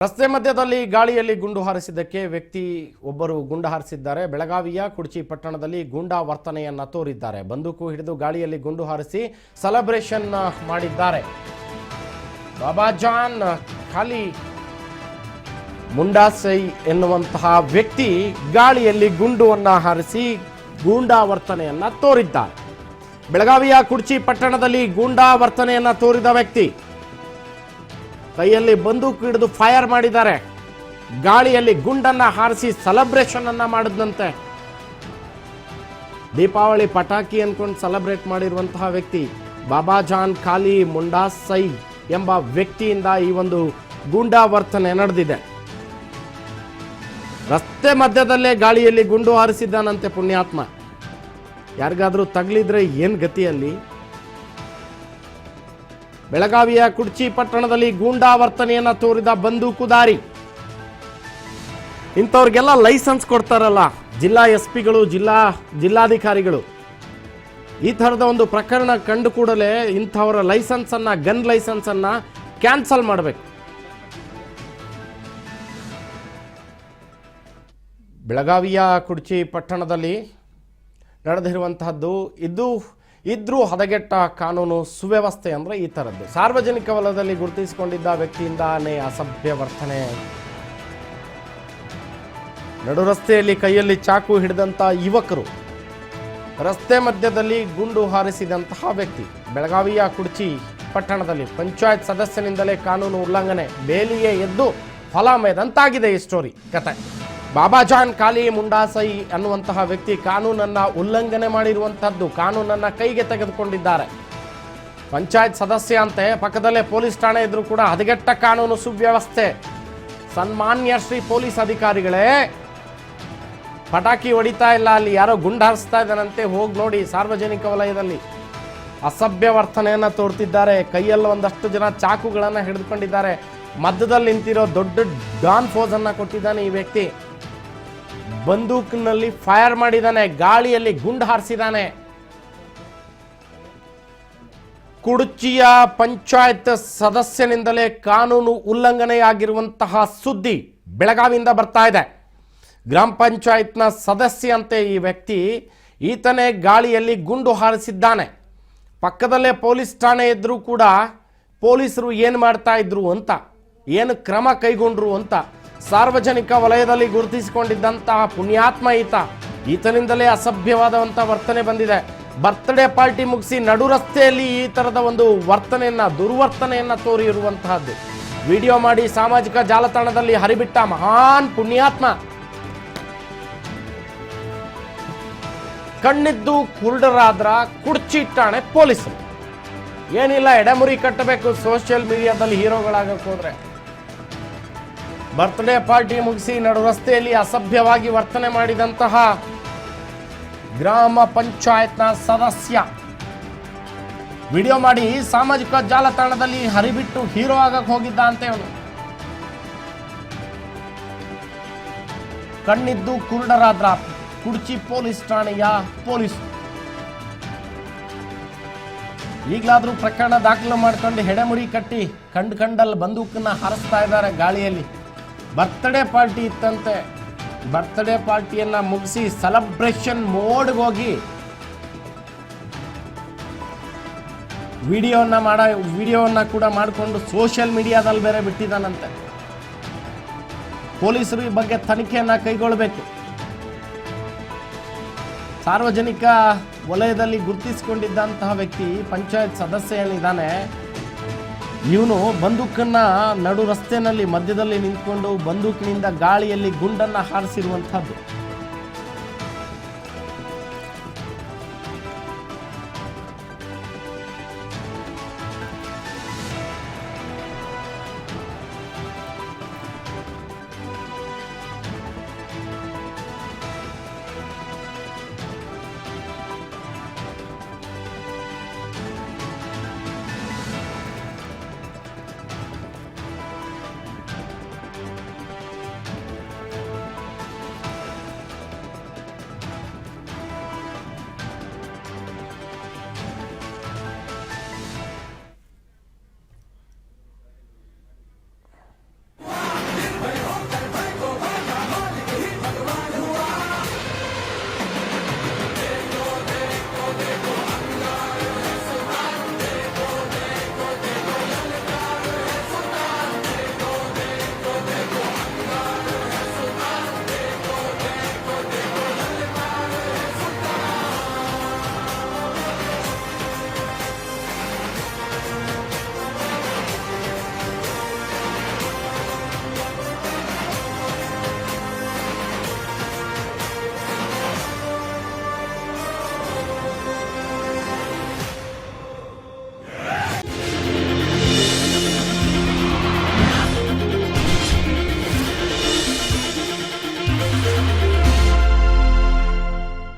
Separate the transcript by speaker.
Speaker 1: ರಸ್ತೆ ಮಧ್ಯದಲ್ಲಿ ಗಾಳಿಯಲ್ಲಿ ಗುಂಡು ಹಾರಿಸಿದ್ದಕ್ಕೆ ವ್ಯಕ್ತಿ ಒಬ್ಬರು ಗುಂಡು ಹಾರಿಸಿದ್ದಾರೆ. ಬೆಳಗಾವಿಯ ಕುಡ್ಚಿ ಪಟ್ಟಣದಲ್ಲಿ ಗೂಂಡಾ ವರ್ತನೆಯನ್ನ ತೋರಿದ್ದಾರೆ. ಬಂದೂಕು ಹಿಡಿದು ಗಾಳಿಯಲ್ಲಿ ಗುಂಡು ಹಾರಿಸಿ ಸೆಲೆಬ್ರೇಷನ್ ಮಾಡಿದ್ದಾರೆ. ಬಾಬಾಜಾನ್ ಖಾಲಿ ಮುಂಡಾಸೈ ಎನ್ನುವಂತಹ ವ್ಯಕ್ತಿ ಗಾಳಿಯಲ್ಲಿ ಗುಂಡುವನ್ನ ಹಾರಿಸಿ ಗೂಂಡಾ ವರ್ತನೆಯನ್ನ ತೋರಿದ್ದಾರೆ. ಬೆಳಗಾವಿಯ ಕುಡ್ಚಿ ಪಟ್ಟಣದಲ್ಲಿ ಗೂಂಡಾ ವರ್ತನೆಯನ್ನ ತೋರಿದ ವ್ಯಕ್ತಿ ಕೈಯಲ್ಲಿ ಬಂದೂಕು ಹಿಡಿದು ಫೈರ್ ಮಾಡಿದ್ದಾರೆ. ಗಾಳಿಯಲ್ಲಿ ಗುಂಡನ್ನ ಹಾರಿಸಿ ಸೆಲೆಬ್ರೇಷನ್ ಅನ್ನ ಮಾಡಿದಂತೆ. ದೀಪಾವಳಿ ಪಟಾಕಿ ಅನ್ಕೊಂಡು ಸೆಲೆಬ್ರೇಟ್ ಮಾಡಿರುವಂತಹ ವ್ಯಕ್ತಿ ಬಾಬಾಜಾನ್ ಖಾಲಿ ಮುಂಡಾಸೈ ಎಂಬ ವ್ಯಕ್ತಿಯಿಂದ ಈ ಒಂದು ಗೂಂಡಾ ವರ್ತನೆ ನಡೆದಿದೆ. ರಸ್ತೆ ಮಧ್ಯದಲ್ಲೇ ಗಾಳಿಯಲ್ಲಿ ಗುಂಡು ಹಾರಿಸಿದ್ದಾನಂತೆ ಪುಣ್ಯಾತ್ಮ. ಯಾರಿಗಾದ್ರೂ ತಗಲಿದ್ರೆ ಏನ್ ಗತಿಯಲ್ಲಿ? ಬೆಳಗಾವಿಯ ಕುಡ್ಚಿ ಪಟ್ಟಣದಲ್ಲಿ ಗೂಂಡಾ ವರ್ತನೆಯನ್ನ ತೋರಿದ ಬಂದೂಕುದಾರಿ. ಇಂಥವ್ರಿಗೆಲ್ಲ ಲೈಸೆನ್ಸ್ ಕೊಡ್ತಾರಲ್ಲ ಜಿಲ್ಲಾ ಎಸ್ಪಿಗಳು, ಜಿಲ್ಲಾಧಿಕಾರಿಗಳು. ಈ ಥರದ ಒಂದು ಪ್ರಕರಣ ಕಂಡು ಕೂಡಲೇ ಇಂಥವರ ಲೈಸೆನ್ಸ್ ಅನ್ನ, ಗನ್ ಲೈಸೆನ್ಸ್ ಅನ್ನ ಕ್ಯಾನ್ಸಲ್ ಮಾಡಬೇಕು. ಬೆಳಗಾವಿಯ ಕುಡ್ಚಿ ಪಟ್ಟಣದಲ್ಲಿ ನಡೆದಿರುವಂತಹದ್ದು ಇದ್ರೂ ಹದಗೆಟ್ಟ ಕಾನೂನು ಸುವ್ಯವಸ್ಥೆ ಅಂದ್ರೆ ಈ ಥರದ್ದು. ಸಾರ್ವಜನಿಕ ವಲಯದಲ್ಲಿ ಗುರುತಿಸಿಕೊಂಡಿದ್ದ ವ್ಯಕ್ತಿಯಿಂದಾನೇ ಅಸಭ್ಯ ವರ್ತನೆ. ನಡು ರಸ್ತೆಯಲ್ಲಿ ಕೈಯಲ್ಲಿ ಚಾಕು ಹಿಡಿದಂತ ಯುವಕರು, ರಸ್ತೆ ಮಧ್ಯದಲ್ಲಿ ಗುಂಡು ಹಾರಿಸಿದಂತಹ ವ್ಯಕ್ತಿ. ಬೆಳಗಾವಿಯ ಕುಡ್ಚಿ ಪಟ್ಟಣದಲ್ಲಿ ಪಂಚಾಯತ್ ಸದಸ್ಯನಿಂದಲೇ ಕಾನೂನು ಉಲ್ಲಂಘನೆ, ಬೇಲಿಗೆ ಎದ್ದು ಹೊಲ ಮೇದಂತಾಗಿದೆ ಈ ಸ್ಟೋರಿ ಕತೆ. ಬಾಬಾಜಾನ್ ಖಾಲಿ ಮುಂಡಾಸೈ ಅನ್ನುವಂತಹ ವ್ಯಕ್ತಿ ಕಾನೂನನ್ನ ಉಲ್ಲಂಘನೆ ಮಾಡಿರುವಂತಹದ್ದು, ಕಾನೂನನ್ನ ಕೈಗೆ ತೆಗೆದುಕೊಂಡಿದ್ದಾರೆ. ಪಂಚಾಯತ್ ಸದಸ್ಯ ಅಂತೆ, ಪಕ್ಕದಲ್ಲೇ ಪೊಲೀಸ್ ಠಾಣೆ ಇದ್ರೂ ಕೂಡ ಹದಗೆಟ್ಟ ಕಾನೂನು ಸುವ್ಯವಸ್ಥೆ. ಸನ್ಮಾನ್ಯ ಶ್ರೀ ಪೊಲೀಸ್ ಅಧಿಕಾರಿಗಳೇ, ಪಟಾಕಿ ಹೊಡಿತಾ ಇಲ್ಲ, ಅಲ್ಲಿ ಯಾರೋ ಗುಂಡು ಹಾರಿಸ್ತಾ ಇದ್ದಾನಂತೆ, ಹೋಗಿ ನೋಡಿ. ಸಾರ್ವಜನಿಕ ವಲಯದಲ್ಲಿ ಅಸಭ್ಯ ವರ್ತನೆಯನ್ನ ತೋರ್ತಿದ್ದಾರೆ. ಕೈಯಲ್ಲಿ ಒಂದಷ್ಟು ಜನ ಚಾಕುಗಳನ್ನ ಹಿಡಿದುಕೊಂಡಿದ್ದಾರೆ. ಮಧ್ಯದಲ್ಲಿ ನಿಂತಿರೋ ದೊಡ್ಡ ಡಾನ್ ಫೋಸ್ ಅನ್ನ ಕೊಟ್ಟಿದ್ದಾನೆ ಈ ವ್ಯಕ್ತಿ. ಬಂದೂಕಿನಲ್ಲಿ ಫೈರ್ ಮಾಡಿದ್ದಾನೆ, ಗಾಳಿಯಲ್ಲಿ ಗುಂಡು ಹಾರಿಸಿದ್ದಾನೆ. ಕುಡ್ಚಿಯ ಪಂಚಾಯತ್ ಸದಸ್ಯನಿಂದಲೇ ಕಾನೂನು ಉಲ್ಲಂಘನೆಯಾಗಿರುವಂತಹ ಸುದ್ದಿ ಬೆಳಗಾವಿಯಿಂದ ಬರ್ತಾ ಇದೆ. ಗ್ರಾಮ ಪಂಚಾಯತ್ನ ಸದಸ್ಯ ಅಂತೆ ಈ ವ್ಯಕ್ತಿ. ಈತನೇ ಗಾಳಿಯಲ್ಲಿ ಗುಂಡು ಹಾರಿಸಿದ್ದಾನೆ. ಪಕ್ಕದಲ್ಲೇ ಪೊಲೀಸ್ ಠಾಣೆ ಇದ್ರೂ ಕೂಡ ಪೊಲೀಸರು ಏನು ಮಾಡ್ತಾ ಇದ್ರು ಅಂತ, ಏನು ಕ್ರಮ ಕೈಗೊಂಡ್ರು ಅಂತ ಸಾರ್ವಜನಿಕ ವಲಯದಲ್ಲಿ ಗುರುತಿಸಿಕೊಂಡಿದ್ದಂತಹ ಪುಣ್ಯಾತ್ಮ ಈತನಿಂದಲೇ ಅಸಭ್ಯವಾದಂಥ ವರ್ತನೆ ಬಂದಿದೆ. ಬರ್ತ್ಡೇ ಪಾರ್ಟಿ ಮುಗಿಸಿ ನಡು ರಸ್ತೆಯಲ್ಲಿ ಈ ಥರದ ಒಂದು ದುರ್ವರ್ತನೆಯನ್ನ ತೋರಿರುವಂತಹದ್ದು ವಿಡಿಯೋ ಮಾಡಿ ಸಾಮಾಜಿಕ ಜಾಲತಾಣದಲ್ಲಿ ಹರಿಬಿಟ್ಟ ಮಹಾನ್ ಪುಣ್ಯಾತ್ಮ. ಕಣ್ಣಿದ್ದು ಕುರುಡರಾದ್ರ ಕುಡ್ಚಿ ಠಾಣೆ ಪೊಲೀಸರು. ಏನಿಲ್ಲ, ಎಡೆಮುರಿ ಕಟ್ಟಬೇಕು ಸೋಷಿಯಲ್ ಮೀಡಿಯಾದಲ್ಲಿ ಹೀರೋಗಳಾಗಕ್ಕೆ ಹೋದ್ರೆ. ಬರ್ತ್ಡೇ ಪಾರ್ಟಿ ಮುಗಿಸಿ ನಡು ರಸ್ತೆಯಲ್ಲಿ ಅಸಭ್ಯವಾಗಿ ವರ್ತನೆ ಮಾಡಿದಂತಹ ಗ್ರಾಮ ಪಂಚಾಯತ್ನ ಸದಸ್ಯ ವಿಡಿಯೋ ಮಾಡಿ ಸಾಮಾಜಿಕ ಜಾಲತಾಣದಲ್ಲಿ ಹರಿಬಿಟ್ಟು ಹೀರೋ ಆಗಕ್ಕೆ ಹೋಗಿದ್ದ ಅಂತೆ ಅವನು. ಕಣ್ಣಿದ್ದು ಕುರುಡರಾದ್ರ ಕುಡ್ಚಿ ಪೊಲೀಸ್ ಠಾಣೆಯ ಪೊಲೀಸ್. ಈಗಲಾದ್ರೂ ಪ್ರಕರಣ ದಾಖಲು ಮಾಡ್ಕೊಂಡು ಹೆಡೆಮುರಿ ಕಟ್ಟಿ ಕಂಡಲ್ಲಿ ಬಂದೂಕನ್ನ ಹಾರಿಸ್ತಾ ಇದ್ದಾರೆ ಗಾಳಿಯಲ್ಲಿ. ಬರ್ತ್ಡೇ ಪಾರ್ಟಿ ಇತ್ತಂತೆ. ಬರ್ತ್ಡೇ ಪಾರ್ಟಿಯನ್ನ ಮುಗಿಸಿ ಸೆಲೆಬ್ರೇಷನ್ ಮೋಡ್ಗೆ ಹೋಗಿ ವಿಡಿಯೋವನ್ನ ಕೂಡ ಮಾಡಿಕೊಂಡು ಸೋಷಿಯಲ್ ಮೀಡಿಯಾದಲ್ಲಿ ಬೇರೆ ಬಿಟ್ಟಿದ್ದಾನಂತೆ. ಪೊಲೀಸರು ಈ ಬಗ್ಗೆ ತನಿಖೆಯನ್ನ ಕೈಗೊಳ್ಳಬೇಕು. ಸಾರ್ವಜನಿಕ ವಲಯದಲ್ಲಿ ಗುರುತಿಸಿಕೊಂಡಿದ್ದಂತಹ ವ್ಯಕ್ತಿ ಪಂಚಾಯತ್ ಸದಸ್ಯ ಏನಿದ್ದಾನೆ, ಇವನು ಬಂದೂಕನ್ನ ನಡು ರಸ್ತೆಯಲ್ಲಿ ಮಧ್ಯದಲ್ಲಿ ನಿಂತ್ಕೊಂಡು ಬಂದೂಕಿನಿಂದ ಗಾಳಿಯಲ್ಲಿ ಗುಂಡನ್ನ ಹಾರಿಸಿರುವಂತಹದ್ದು.